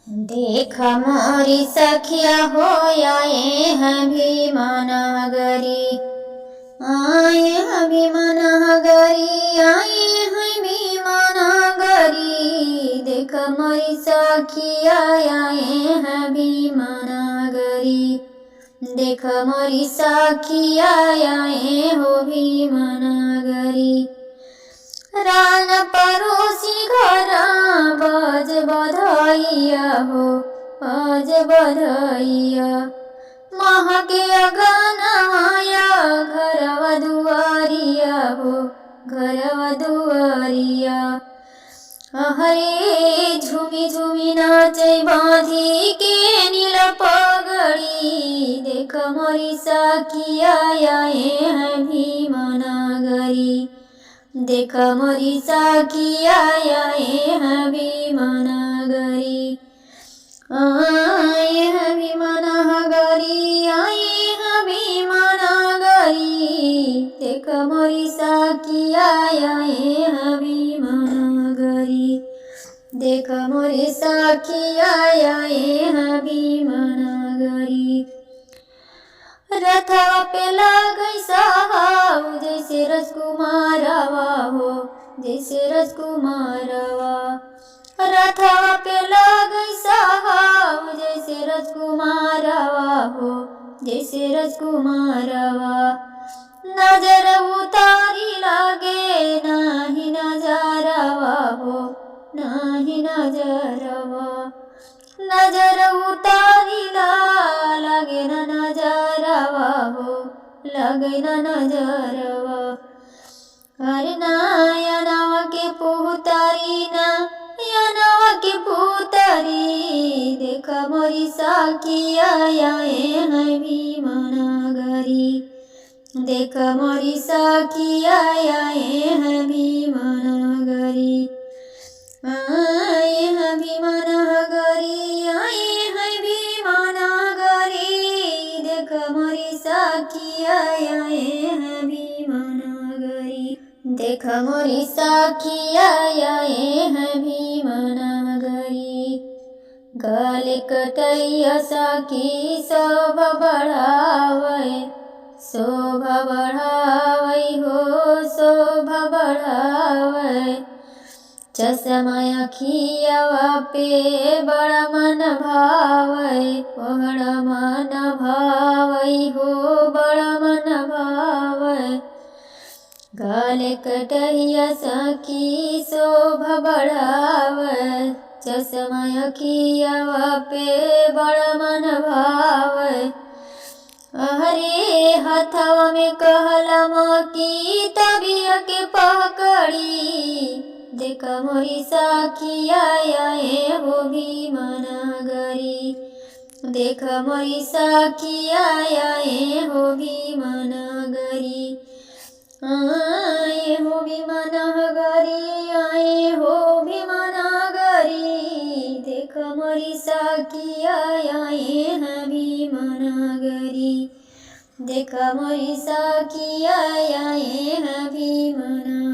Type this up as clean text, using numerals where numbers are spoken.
देख मोरी सखिया हो आए हैं भीमनगरी, आए हैं भीमनगरी, आए हैं भीमनगरी। देख मोरी सखिया आए हैं भीमनगरी, देख मोरी सखिया आए हो भीमनगरी। रान पड़ोसी घर बाज बधाइया हो, बाज बधाइया। महके अगनवाया घरवा दुआरिया हो, घरवा दुआरिया। हरे झूमी झूमी नाचे बांधी के नील पगड़ी। देख मोरी सखिया आए हैं भीमनगरी, देख मोरी सखिया आए हैं भीमनगरी, आए हैं भीमनगरी, आए हैं भीमनगरी। देख मोरी सखिया आए हैं भीमनगरी, देख मोरी सखिया आए हैं भीमनगरी। रथवा पे लगई साहब जैसे राजकुमारवा हो, जैसे राजकुमारवा। रथवा पे लगई साहब जैसे राजकुमारवा हो, जैसे राजकुमारवा। नजर उतारी लागे नाही नजरवा हो, नाही नजरवा। नजर उतारी लागे न नजरवा हो, लगे न नजरवा। अरे नाया नवा के पुतारी ना, या नवा के पुतारी। देख मोरी सखिया आए हैं भीमनगरी, देख मोरी सखिया आए हैं भीमनगरी, आए हैं भीमनगरी, आए हैं भीमनगरी। देख मोरी सखिया आए हैं भीमनगरी, देख मोरी सखिया आए हैं भीमनगरी। गले कटैया सखी शोभा बढ़ावे, शोभा बढ़ावे हो, शोभा बढ़ावे। चश्मा अखियावा पे बड़ा मन भावे, बड़ा मन भावे हो, बड़ा मन भावे। गले कटैया सखी शोभा बढ़ावे, चश्मा अखियावा पे बड़ा मन भावे। अरे हथवा में कहलम की तबिया के पकड़ी। देख मोरी सखिया आए हो भीमनगरी, देख मोरी सखिया आए हो भीमनगरी, आए हो भीमनगरी, आए हो भीमनगरी। देख मोरी सखिया आए हैं भीमनगरी, देख मोरी सखिया आए हैं भीमनगरी।